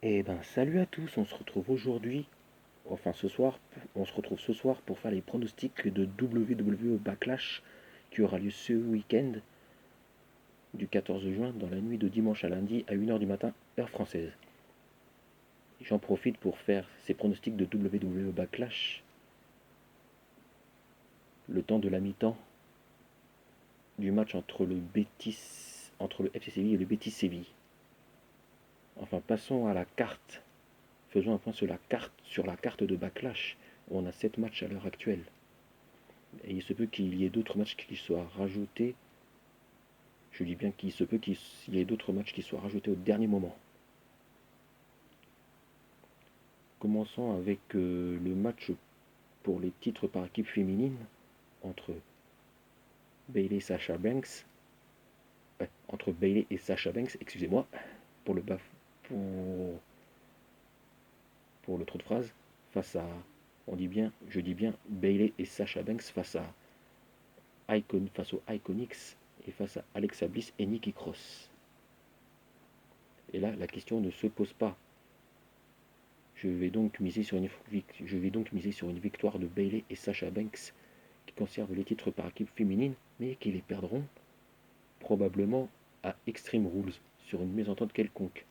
Eh ben salut à tous, on se retrouve aujourd'hui, enfin ce soir, on se retrouve ce soir pour faire les pronostics de WWE Backlash qui aura lieu ce week-end du 14 juin dans la nuit de dimanche à lundi à 1h du matin, heure française. J'en profite pour faire ces pronostics de WWE Backlash le temps de la mi-temps du match entre le FC Séville et le Betis Séville. Enfin passons à la carte. Faisons un point sur la carte de Backlash. On a 7 matchs à l'heure actuelle. Et il se peut qu'il y ait d'autres matchs qui soient rajoutés. Je dis bien qu'il se peut qu'il y ait d'autres matchs qui soient rajoutés au dernier moment. Commençons avec le match pour les titres par équipe féminine entre Bayley et Sasha Banks. Entre Bayley et Sasha Banks, excusez-moi, pour le pour, pour le trop de phrase, face à, je dis bien Bayley et Sasha Banks face aux Iconics et face à Alexa Bliss et Nikki Cross. Et là, la question ne se pose pas. Je vais donc miser sur une victoire de Bayley et Sasha Banks qui conservent les titres par équipe féminine, mais qui les perdront probablement à Extreme Rules sur une mésentente quelconque.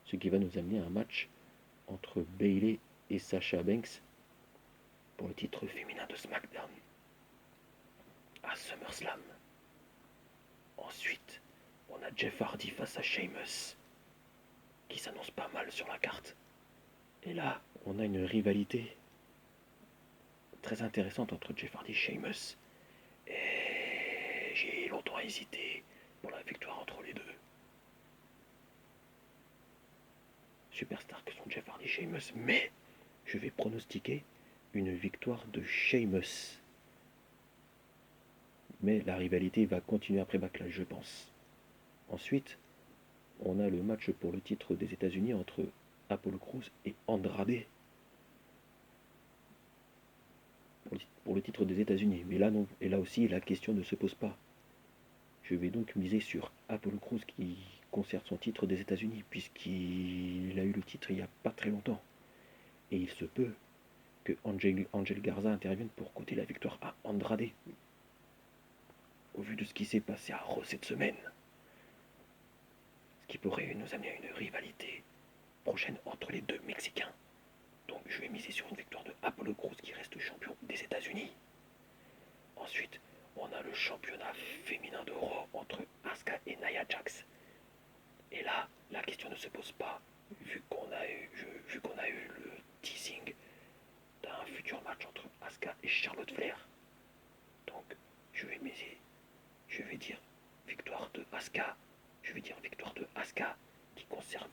Ce qui va nous amener à un match entre Bayley et Sasha Banks pour le titre féminin de SmackDown à SummerSlam. Ensuite, on a Jeff Hardy face à Sheamus qui s'annonce pas mal sur la carte. Et là, on a une rivalité très intéressante entre Jeff Hardy et Sheamus. Et j'ai longtemps hésité pour la victoire entre les deux superstars que sont Jeff Hardy et Sheamus. Mais je vais pronostiquer une victoire de Sheamus. Mais la rivalité va continuer après Backlash, je pense. Ensuite, on a le match pour le titre des États-Unis entre Apollo Crews et Andrade. Pour le titre des États-Unis. Mais là, non. Et là aussi, la question ne se pose pas. Je vais donc miser sur Apollo Crews qui conserve son titre des États-Unis, puisqu'il a eu le titre il n'y a pas très longtemps. Et il se peut que Angel Garza intervienne pour coûter la victoire à Andrade. Au vu de ce qui s'est passé à Raw cette semaine. Ce qui pourrait nous amener à une rivalité prochaine entre les deux Mexicains. Donc je vais miser sur une victoire de Apollo Crews qui reste champion des États-Unis. Ensuite, on a le championnat féminin de Raw entre Asuka et Nia Jax. Et là, la question ne se pose pas, vu qu'on a eu le teasing d'un futur match entre Asuka et Charlotte Flair. Donc, je vais dire victoire de Asuka. Je vais dire victoire de Asuka qui conserve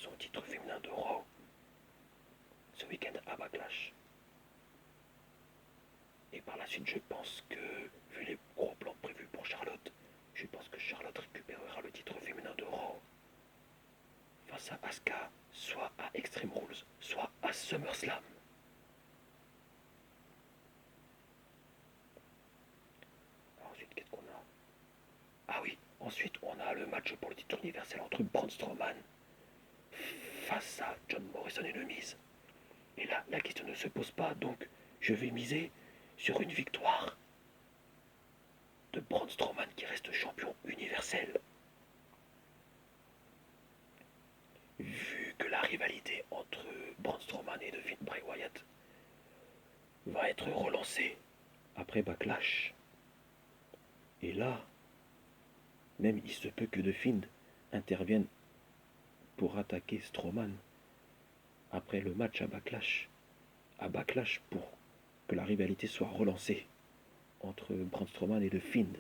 son titre féminin de Raw ce week-end à Backlash. Et par la suite, je pense que, vu les gros plans prévus pour Charlotte, je pense que Charlotte récupérera le titre féminin de Raw face à Asuka, soit à Extreme Rules, soit à SummerSlam. Ensuite, qu'est-ce qu'on a? Ah oui, ensuite on a le match pour le titre universel entre Braun Strowman face à John Morrison et le Miz. Et là, la question ne se pose pas, donc je vais miser sur une victoire de Braun Strowman qui reste champion universel. Vu que la rivalité entre Braun Strowman et The Bray Wyatt va être relancée après Backlash. Et là, même il se peut que The Fiend intervienne pour attaquer Strowman après le match à Backlash pour que la rivalité soit relancée entre Braun Strowman et The Fiend,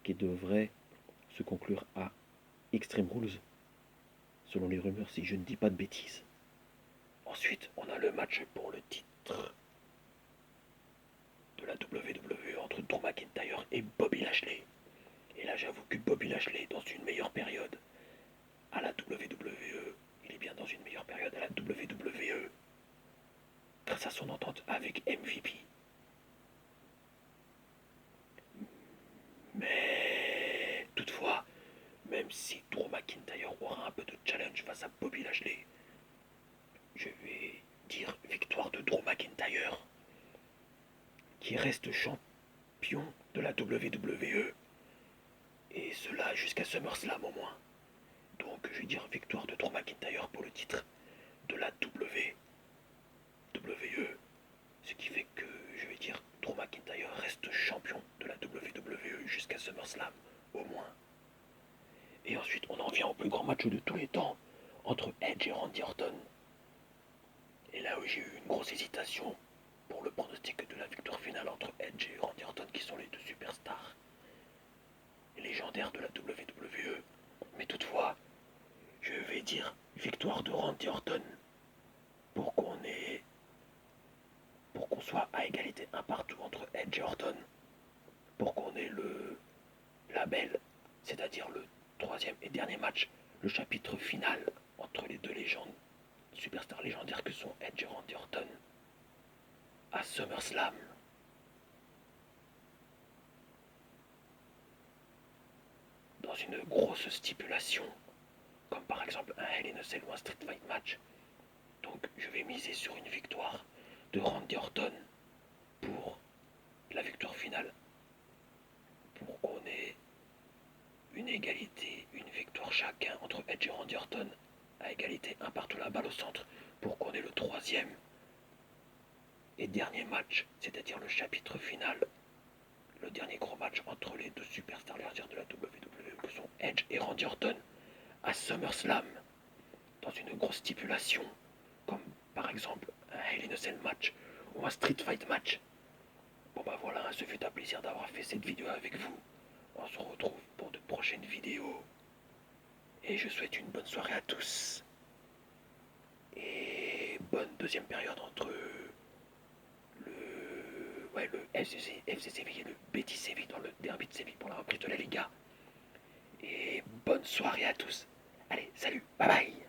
qui devrait se conclure à Extreme Rules, selon les rumeurs si je ne dis pas de bêtises. Ensuite, on a le match pour le titre de la WWE entre Drew McIntyre et Bobby Lashley. Et là, j'avoue que Bobby Lashley est dans une meilleure période à la WWE. Il est bien dans une meilleure période à la WWE grâce à son entente avec MVP. Mais toutefois, même si Drew McIntyre aura un peu de challenge match face à Bobby Lashley. Je vais dire victoire de Drew McIntyre, qui reste champion de la WWE, et cela jusqu'à SummerSlam au moins. Donc je vais dire victoire de Drew McIntyre pour le titre de la WWE, ce qui fait que je vais dire Drew McIntyre reste champion de la WWE jusqu'à SummerSlam au moins. Et ensuite on en vient au plus grand match de tous les temps entre Edge et Randy Orton. Et là où j'ai eu une grosse hésitation pour le pronostic de la victoire finale entre Edge et Randy Orton, qui sont les deux superstars légendaires de la WWE. Mais toutefois, je vais dire victoire de Randy Orton pour qu'on soit à égalité un partout entre Edge et Orton, pour qu'on ait le label, c'est-à-dire le troisième et dernier match, le chapitre final entre les deux légendes, superstars légendaires que sont Edge et Randy Orton, à SummerSlam. Dans une grosse stipulation, comme par exemple un Hell in a Cell ou un Street Fight match. Donc je vais miser sur une victoire de Randy Orton pour la victoire finale, pour qu'on ait une égalité, une victoire chacun entre Edge et Randy Orton, à égalité, un partout, la balle au centre, pour qu'on ait le troisième et dernier match, c'est-à-dire le chapitre final, le dernier gros match entre les deux superstars légendaires de la WWE que sont Edge et Randy Orton à SummerSlam, dans une grosse stipulation, comme par exemple un Hell in a Cell match ou un Street Fight match. Bon bah voilà, ce fut un plaisir d'avoir fait cette vidéo avec vous. On se retrouve pour de prochaines vidéos. Et je souhaite une bonne soirée à tous. Et bonne deuxième période entre le FC Séville et le Betis Séville dans le derby de Séville pour la reprise de la Liga. Et bonne soirée à tous. Allez, salut, bye bye.